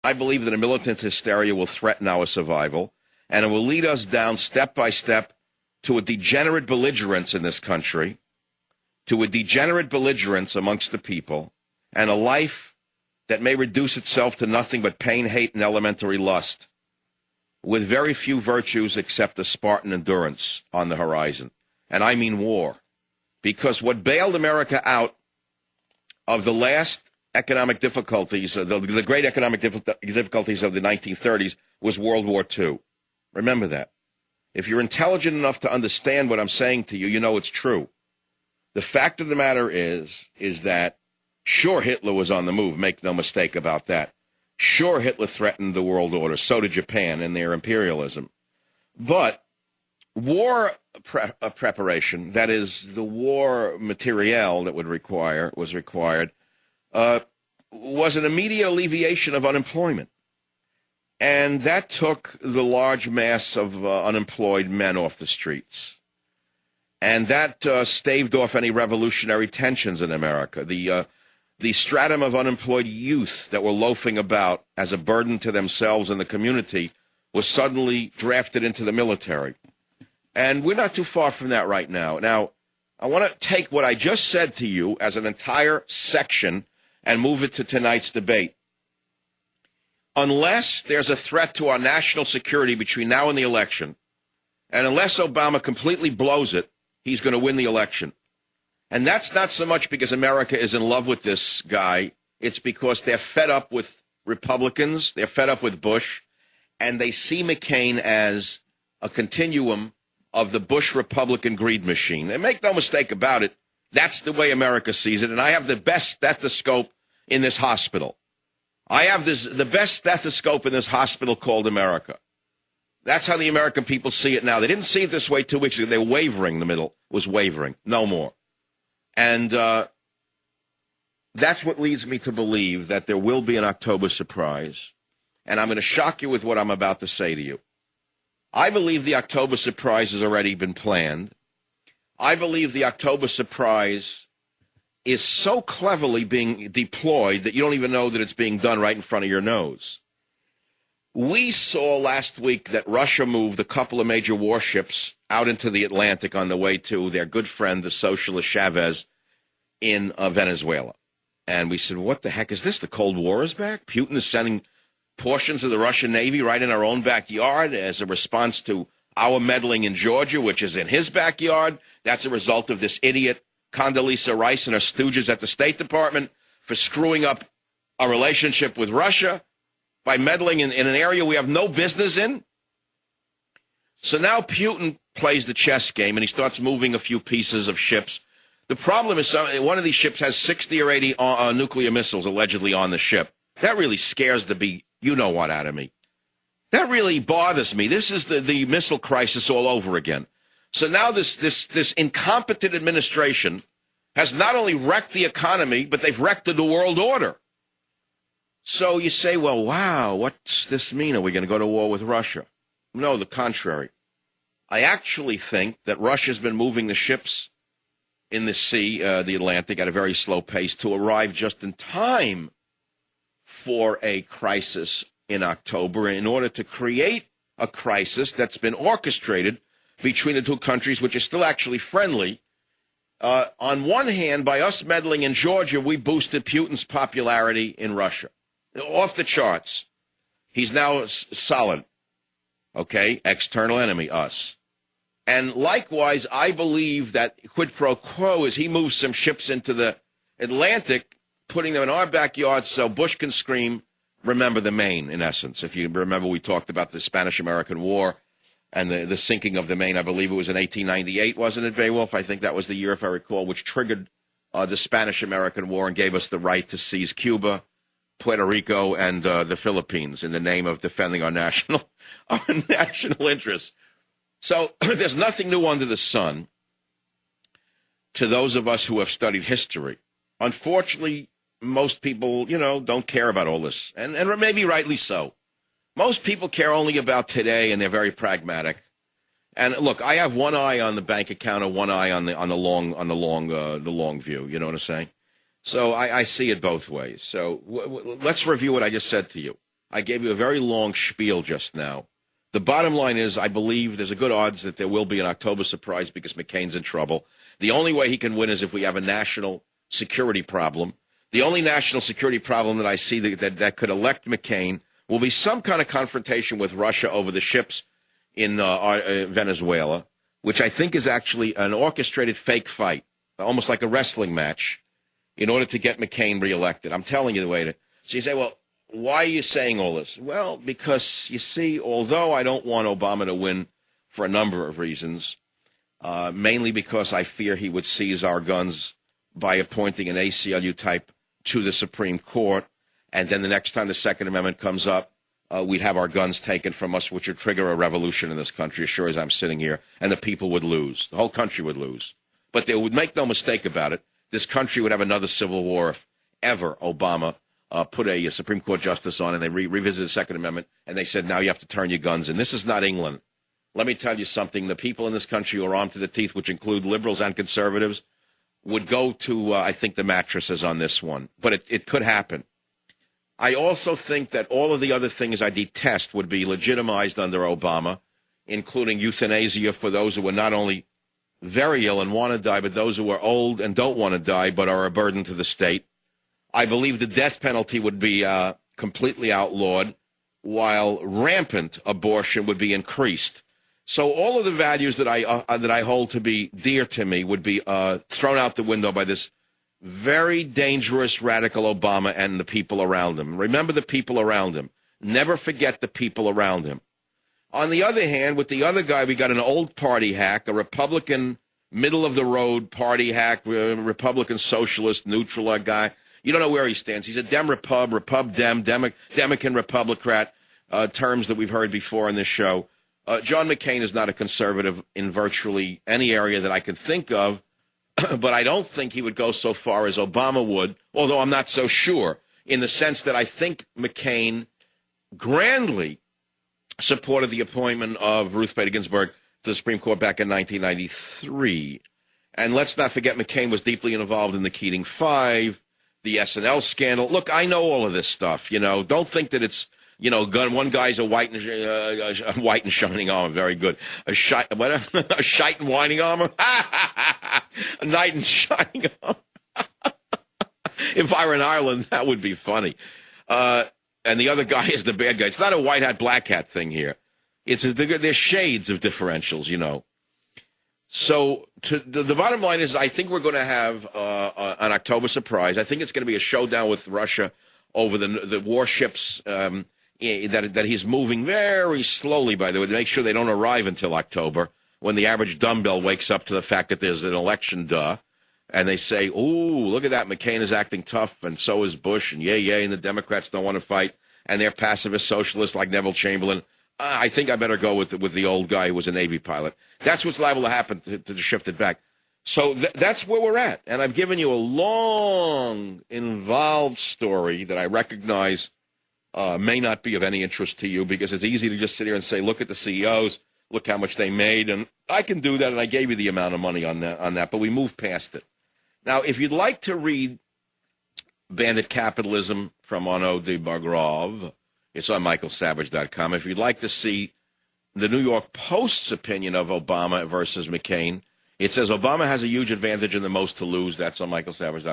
I believe that a militant hysteria will threaten our survival, and it will lead us down step by step to a degenerate belligerence in this country, to a degenerate belligerence amongst the people, and a life that may reduce itself to nothing but pain, hate, and elementary lust, with very few virtues except a Spartan endurance on the horizon. And I mean war. Because what bailed America out of the last economic difficulties, the great economic difficulties of the 1930s, was World War II. Remember that. If you're intelligent enough to understand what I'm saying to you, you know it's true. The fact of the matter is that, sure, Hitler was on the move, make no mistake about that. Sure, Hitler threatened the world order, so did Japan and their imperialism. But war preparation, that is, the war materiel that was required, was an immediate alleviation of unemployment. And that took the large mass of unemployed men off the streets. And that staved off any revolutionary tensions in America. The stratum of unemployed youth that were loafing about as a burden to themselves and the community was suddenly drafted into the military. And we're not too far from that right now. Now, I want to take what I just said to you as an entire section and move it to tonight's debate. Unless there's a threat to our national security between now and the election, and unless Obama completely blows it, he's going to win the election. And that's not so much because America is in love with this guy. It's because they're fed up with Republicans, they're fed up with Bush, and they see McCain as a continuum of the Bush Republican greed machine. And make no mistake about it, that's the way America sees it. And I have the best stethoscope in this hospital. I have the best stethoscope in this hospital called America. That's how the American people see it now. They didn't see it this way 2 weeks ago. They were wavering. The middle was wavering. No more. And that's what leads me to believe that there will be an October surprise. And I'm going to shock you with what I'm about to say to you. I believe the October surprise has already been planned. I believe the October surprise is so cleverly being deployed that you don't even know that it's being done right in front of your nose. We saw last week that Russia moved a couple of major warships out into the Atlantic on the way to their good friend, the socialist Chavez, in Venezuela. And we said, what the heck is this? The Cold War is back? Putin is sending portions of the Russian Navy right in our own backyard as a response to our meddling in Georgia, which is in his backyard. That's a result of this idiot Condoleezza Rice and her stooges at the State Department for screwing up our relationship with Russia by meddling in an area we have no business in. So now Putin plays the chess game, and he starts moving a few pieces of ships. The problem is one of these ships has 60 or 80 nuclear missiles allegedly on the ship. That really scares the you-know-what out of me. That really bothers me. This is the missile crisis all over again. So now this incompetent administration has not only wrecked the economy, but they've wrecked the world order. So you say, well, wow, what's this mean? Are we going to go to war with Russia? No, the contrary. I actually think that Russia's been moving the ships in the sea, the Atlantic, at a very slow pace to arrive just in time for a crisis in October in order to create a crisis that's been orchestrated between the two countries, which is still actually friendly. On one hand, by us meddling in Georgia, we boosted Putin's popularity in Russia. Off the charts. He's now solid. Okay? External enemy, us. And likewise, I believe that quid pro quo is he moves some ships into the Atlantic, putting them in our backyard so Bush can scream, remember the Maine, in essence. If you remember, we talked about the Spanish-American War and the sinking of the Maine. I believe it was in 1898, wasn't it, Beowulf? I think that was the year, if I recall, which triggered the Spanish-American War and gave us the right to seize Cuba, Puerto Rico, and the Philippines in the name of defending our national interests. So there's nothing new under the sun to those of us who have studied history. Unfortunately, most people, don't care about all this, and maybe rightly so. Most people care only about today, and they're very pragmatic. And look, I have one eye on the bank account and one eye on the long view. You know what I'm saying? So I see it both ways. So let's review what I just said to you. I gave you a very long spiel just now. The bottom line is I believe there's a good odds that there will be an October surprise because McCain's in trouble. The only way he can win is if we have a national security problem. The only national security problem that I see that could elect McCain will be some kind of confrontation with Russia over the ships in Venezuela, which I think is actually an orchestrated fake fight, almost like a wrestling match, in order to get McCain reelected. I'm telling you the way to. So you say, well, why are you saying all this? Well, because, you see, although I don't want Obama to win for a number of reasons, mainly because I fear he would seize our guns by appointing an ACLU type to the Supreme Court, and then the next time the Second Amendment comes up, we'd have our guns taken from us, which would trigger a revolution in this country, as sure as I'm sitting here, and the people would lose. The whole country would lose. But they would make no mistake about it. This country would have another civil war if ever Obama put a Supreme Court justice on and they revisited the Second Amendment and they said, now you have to turn your guns in. This is not England. Let me tell you something. The people in this country who are armed to the teeth, which include liberals and conservatives, would go to, I think, the mattresses on this one. But it could happen. I also think that all of the other things I detest would be legitimized under Obama, including euthanasia for those who are not only very ill and want to die, but those who are old and don't want to die but are a burden to the state. I believe the death penalty would be completely outlawed, while rampant abortion would be increased. So all of the values that I hold to be dear to me would be thrown out the window by this very dangerous radical Obama and the people around him. Remember the people around him. Never forget the people around him. On the other hand, with the other guy, we got an old party hack, a Republican, middle-of-the-road party hack, Republican socialist, neutral guy. You don't know where he stands. He's a Dem-Repub, Repub-Dem, Democrat, Republicrat, terms that we've heard before in this show. John McCain is not a conservative in virtually any area that I can think of, but I don't think he would go so far as Obama would, although I'm not so sure, in the sense that I think McCain grandly supported the appointment of Ruth Bader Ginsburg to the Supreme Court back in 1993. And let's not forget McCain was deeply involved in the Keating Five, the SNL scandal. Look, I know all of this stuff, you know. Don't think that it's, you know, one guy's a white and shining armor. Very good. A shite and whining armor? A knight in shining armor. If I were in Ireland, that would be funny. And the other guy is the bad guy. It's not a white hat, black hat thing here. There's shades of differentials, you know. So the bottom line is I think we're going to have an October surprise. I think it's going to be a showdown with Russia over the warships that he's moving very slowly, by the way, to make sure they don't arrive until October, when the average dumbbell wakes up to the fact that there's an election, and they say, ooh, look at that, McCain is acting tough, and so is Bush, and yay, and the Democrats don't want to fight, and they're pacifist socialists like Neville Chamberlain. I think I better go with the old guy who was a Navy pilot. That's what's liable to happen to shift it back. So that's where we're at. And I've given you a long, involved story that I recognize may not be of any interest to you, because it's easy to just sit here and say, look at the CEOs, look how much they made. And I can do that, and I gave you the amount of money on that, but we moved past it. Now, if you'd like to read Bandit Capitalism from Arnaud de Bargrave, it's on michaelsavage.com. If you'd like to see the New York Post's opinion of Obama versus McCain, it says Obama has a huge advantage and the most to lose. That's on michaelsavage.com.